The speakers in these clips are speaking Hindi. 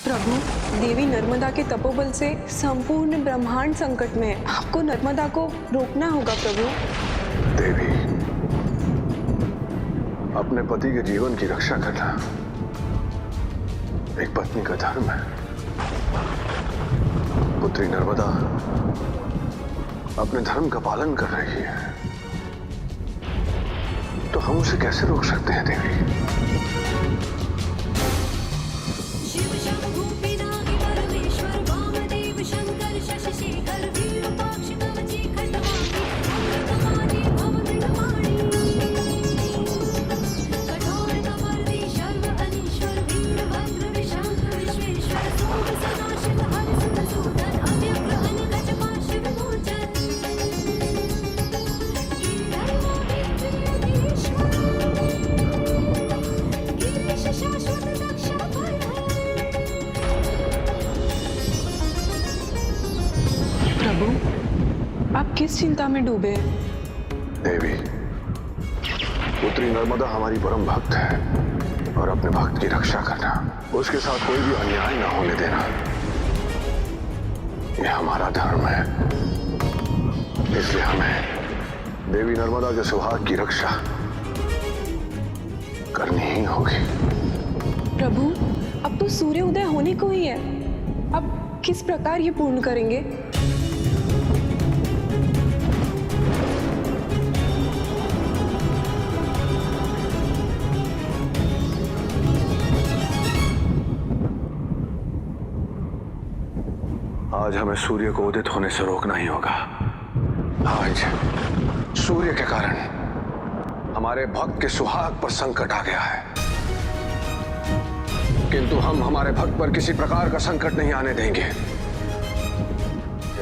प्रभु, देवी नर्मदा के तपोबल से संपूर्ण ब्रह्मांड संकट में है। आपको नर्मदा को रोकना होगा प्रभु। देवी, अपने पति के जीवन की रक्षा करना एक पत्नी का धर्म है। पुत्री नर्मदा अपने धर्म का पालन कर रही है, तो हम उसे कैसे रोक सकते हैं देवी? प्रभु, आप किस चिंता में डूबे हैं? देवी, पुत्री नर्मदा हमारी परम भक्त है और अपने भक्त की रक्षा करना, उसके साथ कोई भी अन्याय ना होने देना, यह हमारा धर्म है। इसलिए हमें देवी नर्मदा के सुहाग की रक्षा करनी ही होगी। प्रभु, अब तो सूर्य उदय होने को ही है। अब किस प्रकार ये पूर्ण करेंगे? आज हमें सूर्य को उदित होने से रोकना ही होगा। आज सूर्य के कारण हमारे भक्त के सुहाग पर संकट आ गया है, किंतु हम हमारे भक्त पर किसी प्रकार का संकट नहीं आने देंगे।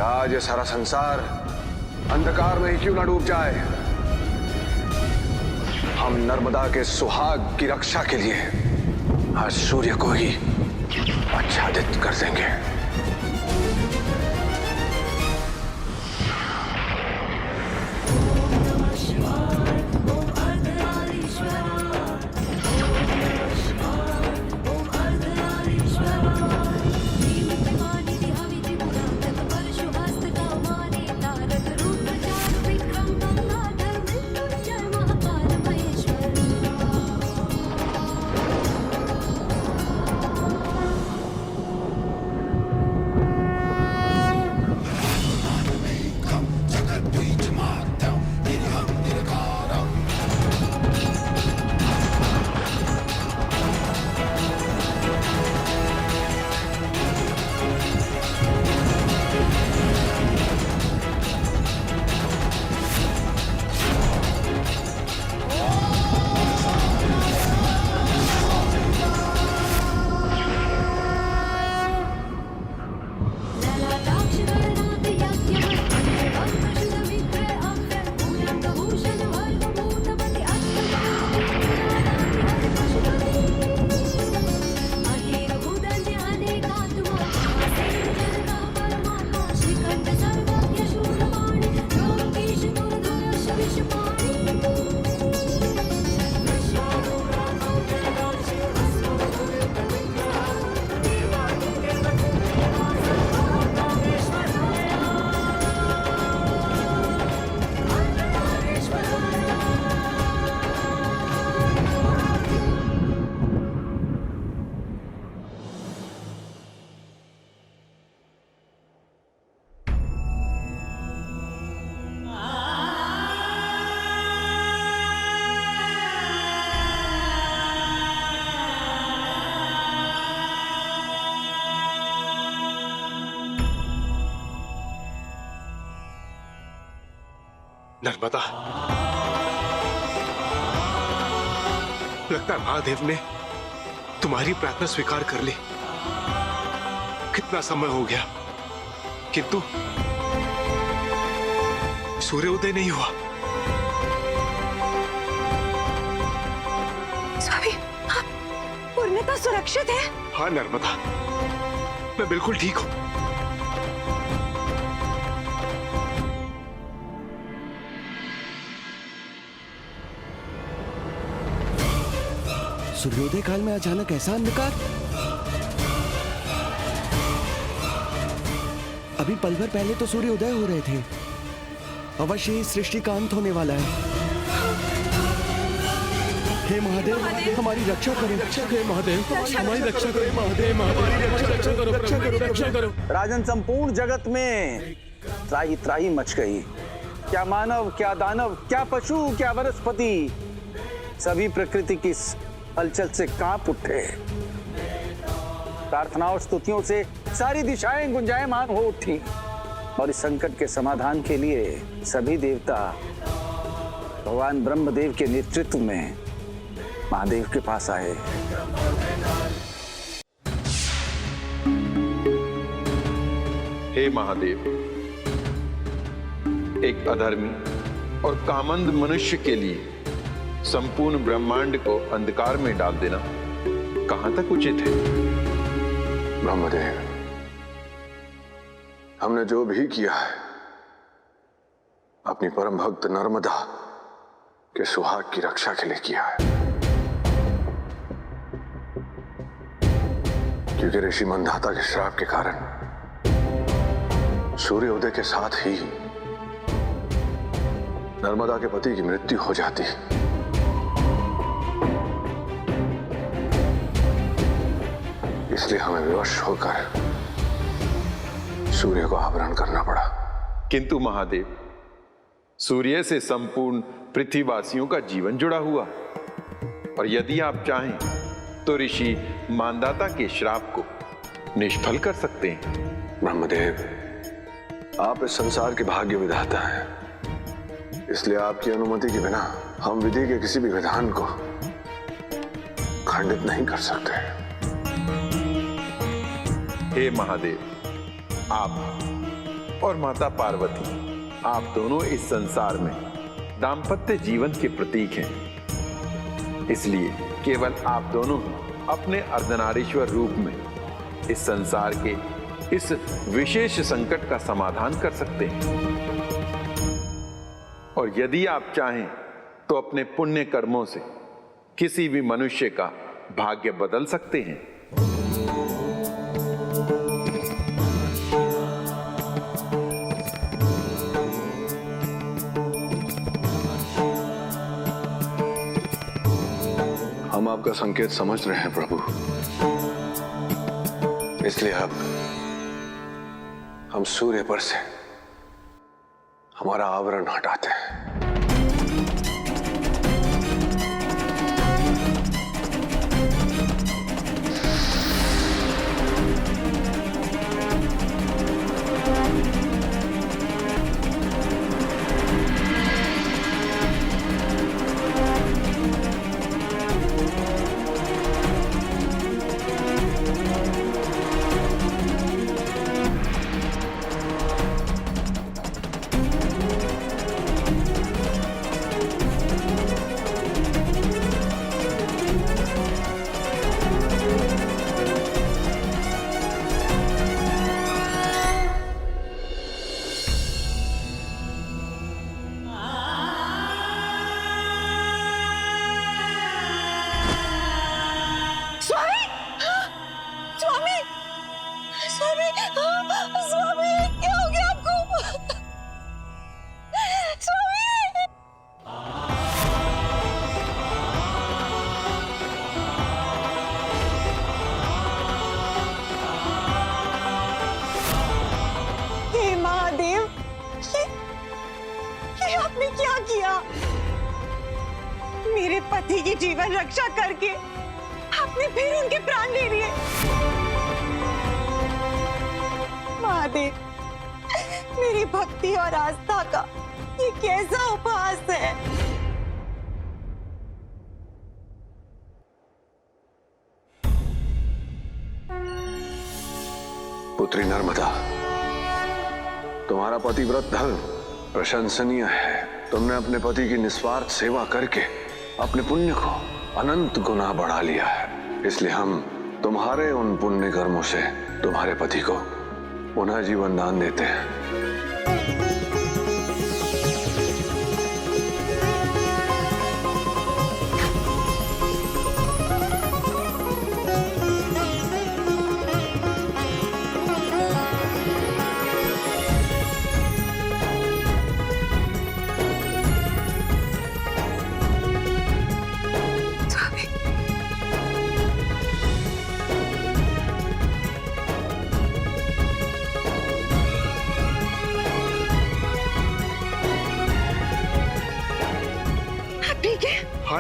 आज ये सारा संसार अंधकार में ही क्यों ना डूब जाए, हम नर्मदा के सुहाग की रक्षा के लिए आज सूर्य को ही आच्छादित कर देंगे। नर्मदा, लगता है महादेव ने तुम्हारी प्रार्थना स्वीकार कर ली। कितना समय हो गया, किंतु सूर्योदय नहीं हुआ। स्वामी, आप पूर्णतः सुरक्षित है? हाँ नर्मदा, मैं बिल्कुल ठीक हूं। सूर्योदय काल में अचानक ऐसा अंधकार? अभी पल भर पहले तो सूर्य उदय हो रहे थे। अवश्य ही सृष्टि का अंत होने वाला है। हे महादेव, हमारी रक्षा करें। हे महादेव, हमारी रक्षा करें। महादेव, महादेव, रक्षा करो, रक्षा करो, रक्षा करो। राजन, संपूर्ण जगत में त्राही त्राही मच गई। क्या मानव, क्या दानव, क्या पशु, क्या वनस्पति, सभी प्रकृति की हलचल से कांप उठे। प्रार्थनाओं स्तुतियों से सारी दिशाएं गुंजायमान हो उठी और इस संकट के समाधान के लिए सभी देवता भगवान ब्रह्मदेव के नेतृत्व में महादेव के पास आए। हे महादेव, एक अधर्मी और कामंद मनुष्य के लिए संपूर्ण ब्रह्मांड को अंधकार में डाल देना कहां तक उचित है? ब्रह्मदेव, हमने जो भी किया है अपनी परम भक्त नर्मदा के सुहाग की रक्षा के लिए किया है, क्योंकि ऋषि मंधाता के श्राप के कारण सूर्योदय के साथ ही नर्मदा के पति की मृत्यु हो जाती। इसलिए हमें विवश होकर सूर्य को आवरण करना पड़ा। किंतु महादेव, सूर्य से संपूर्ण पृथ्वीवासियों का जीवन जुड़ा हुआ, और यदि आप चाहें तो ऋषि मानदाता के श्राप को निष्फल कर सकते हैं। ब्रह्मदेव, आप इस संसार के भाग्य विधाता हैं, इसलिए आपकी अनुमति के बिना हम विधि के किसी भी विधान को खंडित नहीं कर सकते। हे महादेव, आप और माता पार्वती, आप दोनों इस संसार में दाम्पत्य जीवन के प्रतीक हैं। इसलिए केवल आप दोनों अपने अर्धनारीश्वर रूप में इस संसार के इस विशेष संकट का समाधान कर सकते हैं। और यदि आप चाहें तो अपने पुण्य कर्मों से किसी भी मनुष्य का भाग्य बदल सकते हैं। हम आपका संकेत समझ रहे हैं प्रभु, इसलिए अब हम सूर्य पर से हमारा आवरण हटाते हैं। मेरे पति की जीवन रक्षा करके आपने फिर उनके प्राण ले लिए। महादेव, मेरी भक्ति और आस्था का ये कैसा उपहास है। पुत्री नर्मदा, तुम्हारा पतिव्रत धर्म प्रशंसनीय है। तुमने अपने पति की निस्वार्थ सेवा करके अपने पुण्य को अनंत गुना बढ़ा लिया है। इसलिए हम तुम्हारे उन पुण्य कर्मों से तुम्हारे पति को पुनः जीवन दान देते हैं।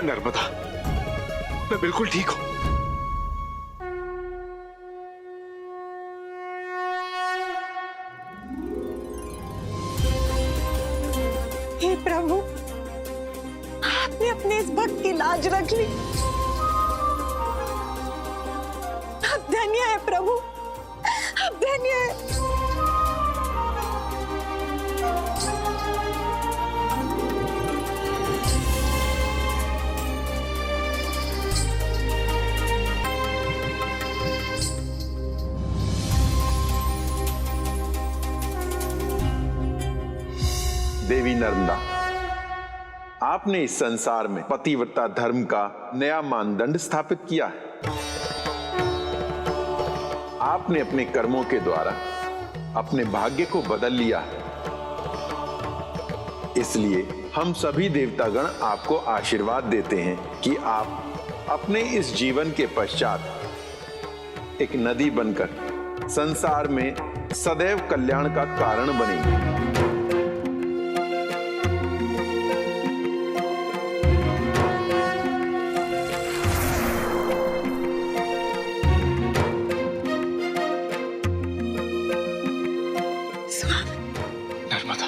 हाँ नर्मदा, मैं बिल्कुल ठीक हूं। हे प्रभु, आपने अपने इस भक्त की लाज रख ली। आप धन्य है प्रभु, आप धन्य है। देवी नर्मदा, आपने इस संसार में पतिव्रता धर्म का नया मानदंड स्थापित किया है। आपने अपने कर्मों के द्वारा अपने भाग्य को बदल लिया है। इसलिए हम सभी देवतागण आपको आशीर्वाद देते हैं कि आप अपने इस जीवन के पश्चात एक नदी बनकर संसार में सदैव कल्याण का कारण बनेंगे। नर्मदा,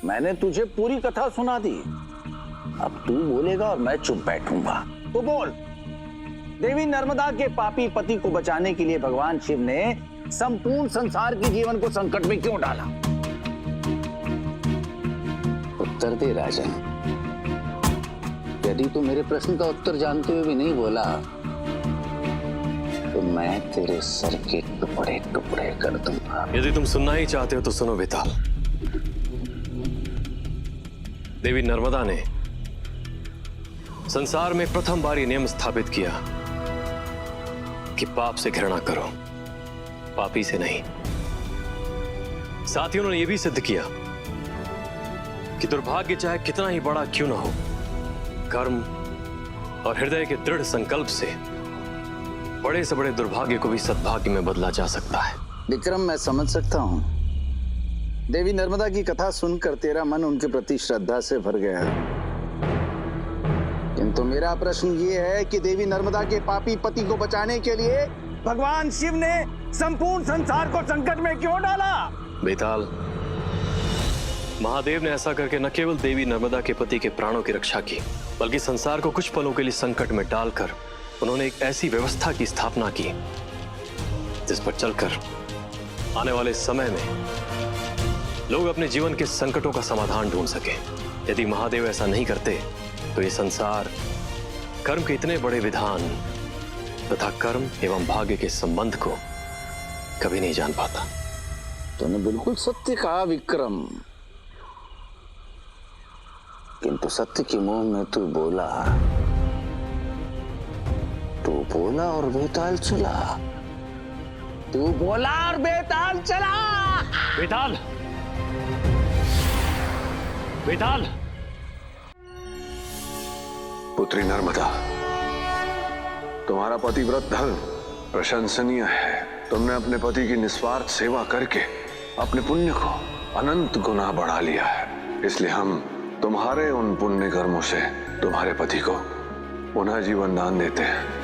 मैंने तुझे पूरी कथा सुना दी। अब तू बोलेगा और मैं चुप बैठूंगा। तो बोल, देवी नर्मदा के पापी पति को बचाने के लिए भगवान शिव ने संपूर्ण संसार के जीवन को संकट में क्यों डाला? उत्तर दे राजन। यदि तू मेरे प्रश्न का उत्तर जानते हुए भी नहीं बोला तो मैं तेरे सर के टुकड़े टुकड़े कर दूंगा। यदि तुम सुनना ही चाहते हो तो सुनो बेताल। देवी नर्मदा ने संसार में प्रथम बार ये नियम स्थापित किया कि पाप से घृणा करो, पापी से नहीं। साथ ही उन्होंने यह भी सिद्ध किया कि दुर्भाग्य चाहे कितना ही बड़ा क्यों ना हो, कर्म और हृदय के दृढ़ संकल्प से बड़े से बड़े दुर्भाग्य को भी सद्भाग्य में बदला जा सकता है। विक्रम, मैं समझ सकता हूं। देवी नर्मदा की कथा सुनकर तेरा मन उनके प्रति श्रद्धा से भर गया। किंतु मेरा प्रश्न ये है कि देवी नर्मदा के पापी पति को बचाने के लिए भगवान शिव ने संपूर्ण संसार को संकट में क्यों डाला? बेताल, महादेव ने ऐसा करके न केवल देवी नर्मदा के पति के प्राणों की रक्षा की, बल्कि संसार को कुछ पलों के लिए संकट में डालकर उन्होंने एक ऐसी व्यवस्था की स्थापना की जिस पर चलकर आने वाले समय में लोग अपने जीवन के संकटों का समाधान ढूंढ सके। यदि महादेव ऐसा नहीं करते तो ये संसार कर्म के इतने बड़े विधान तथा कर्म एवं भाग्य के संबंध को कभी नहीं जान पाता। तूने बिल्कुल सत्य कहा विक्रम, किंतु सत्य के मुंह में तू बोला और बेताल चला। तू बोला और बेताल चला। बेताल, बेताल। पुत्री नर्मदा, तुम्हारा पतिव्रत धर्म प्रशंसनीय है। तुमने अपने पति की निस्वार्थ सेवा करके अपने पुण्य को अनंत गुना बढ़ा लिया है। इसलिए हम तुम्हारे उन पुण्य कर्मों से तुम्हारे पति को पुनः जीवन दान देते हैं।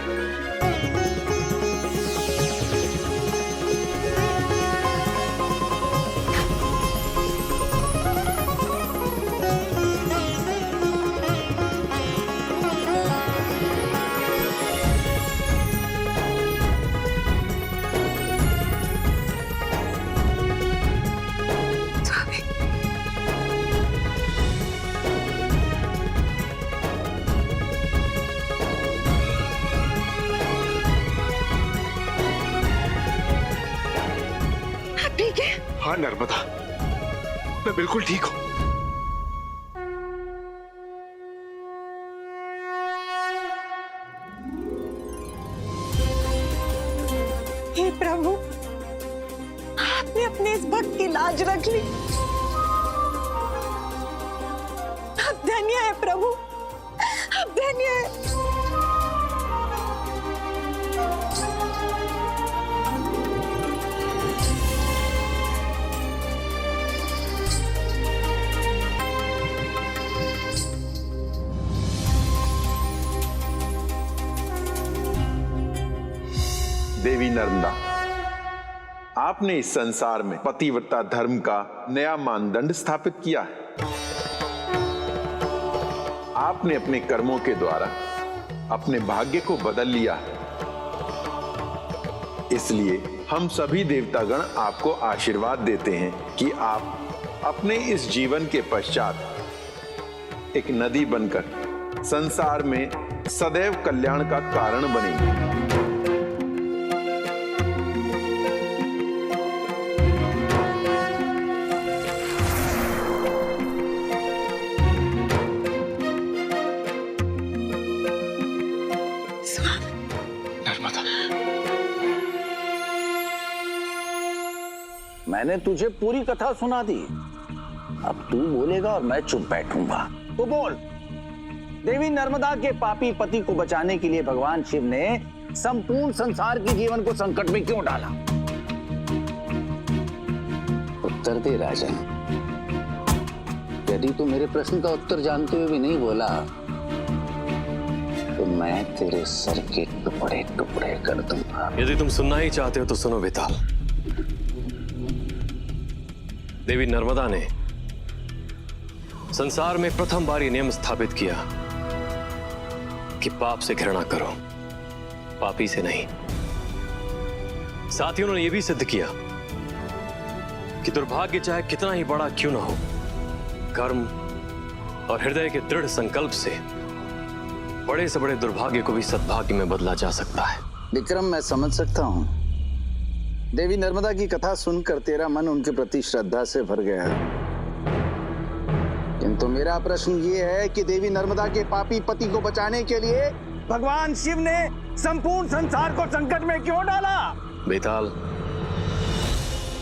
हाँ नर्मदा, मैं बिल्कुल ठीक हूं। हे प्रभु, आपने अपने इस भक्त की लाज रख ली। आप धन्य है प्रभु, आप धन्य है। देवी नर्मदा, आपने इस संसार में पतिव्रता धर्म का नया मानदंड स्थापित किया है। आपने अपने कर्मों के द्वारा अपने भाग्य को बदल लिया है। इसलिए हम सभी देवतागण आपको आशीर्वाद देते हैं कि आप अपने इस जीवन के पश्चात एक नदी बनकर संसार में सदैव कल्याण का कारण बनेंगे। नर्मदा, मैंने तुझे पूरी कथा सुना दी, अब तू बोलेगा और मैं चुप बैठूंगा। तो बोल, देवी नर्मदा के पापी पति को बचाने के लिए भगवान शिव ने संपूर्ण संसार के जीवन को संकट में क्यों डाला? उत्तर दे राजन। यदि तू मेरे प्रश्न का उत्तर जानते हुए भी नहीं बोला तो मैं तेरे सर के टुकड़े टुकड़े कर दूंगा। यदि तुम सुनना ही चाहते हो तो सुनो बेताल। देवी नर्मदा ने संसार में प्रथम बार ये नियम स्थापित किया कि पाप से घृणा करो, पापी से नहीं। साथ ही उन्होंने यह भी सिद्ध किया कि दुर्भाग्य चाहे कितना ही बड़ा क्यों ना हो, कर्म और हृदय के दृढ़ संकल्प से बड़े से बड़े दुर्भाग्य को भी सद्भाग्य में बदला जा सकता है। विक्रम, मैं समझ सकता हूं। देवी नर्मदा की कथा सुनकर तेरा मन उनके प्रति श्रद्धा से भर गया, किंतु मेरा प्रश्न ये है कि देवी नर्मदा के पापी पति को बचाने के लिए भगवान शिव ने संपूर्ण संसार को संकट में क्यों डाला? बेताल,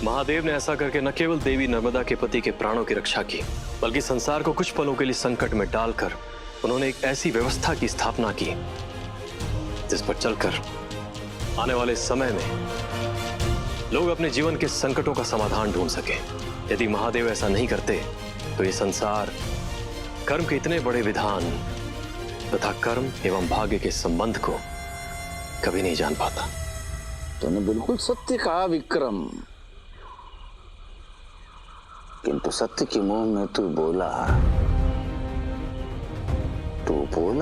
महादेव ने ऐसा करके न केवल देवी नर्मदा के पति के प्राणों की रक्षा की, बल्कि संसार को कुछ पलों के लिए संकट में डालकर उन्होंने एक ऐसी व्यवस्था की स्थापना की जिस पर चलकर आने वाले समय में लोग अपने जीवन के संकटों का समाधान ढूंढ सके। यदि महादेव ऐसा नहीं करते तो ये संसार कर्म के इतने बड़े विधान तथा कर्म एवं भाग्य के संबंध को कभी नहीं जान पाता। तूने बिल्कुल सत्य कहा विक्रम, किंतु सत्य के मुंह में तू बोला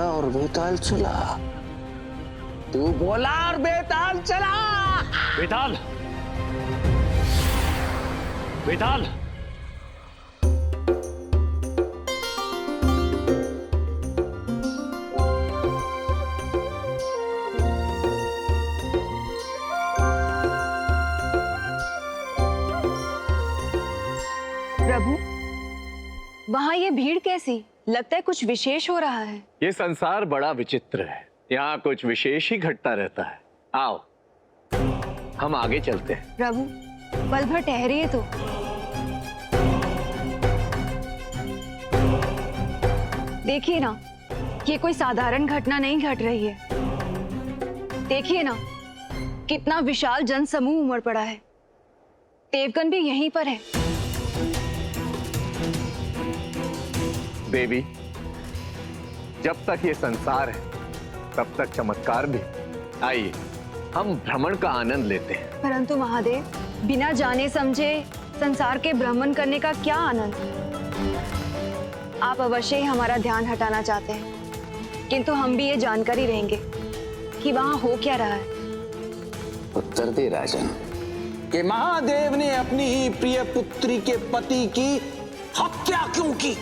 और बेताल चला। तू बोला और बेताल चला। बेताल, बेताल, प्रभु, वहाँ ये भीड़ कैसी? लगता है कुछ विशेष हो रहा है। ये संसार बड़ा विचित्र है, यहाँ कुछ विशेष ही घटता रहता है। आओ हम आगे चलते हैं। प्रभु, पल भर ठहरिए तो। देखिए ना, ये कोई साधारण घटना नहीं घट रही है। देखिए ना, कितना विशाल जनसमूह उमड़ पड़ा है। देवगण भी यहीं पर है। देवी, जब तक ये संसार है तब तक चमत्कार भी। आइए हम भ्रमण का आनंद लेते हैं। परंतु महादेव, बिना जाने समझे संसार के भ्रमण करने का क्या आनंद? आप अवश्य ही हमारा ध्यान हटाना चाहते हैं, किंतु हम भी ये जानकर ही रहेंगे कि वहां हो क्या रहा है। उत्तर दे राजन कि महादेव ने अपनी ही प्रिय पुत्री के पति की हत्या क्यों की?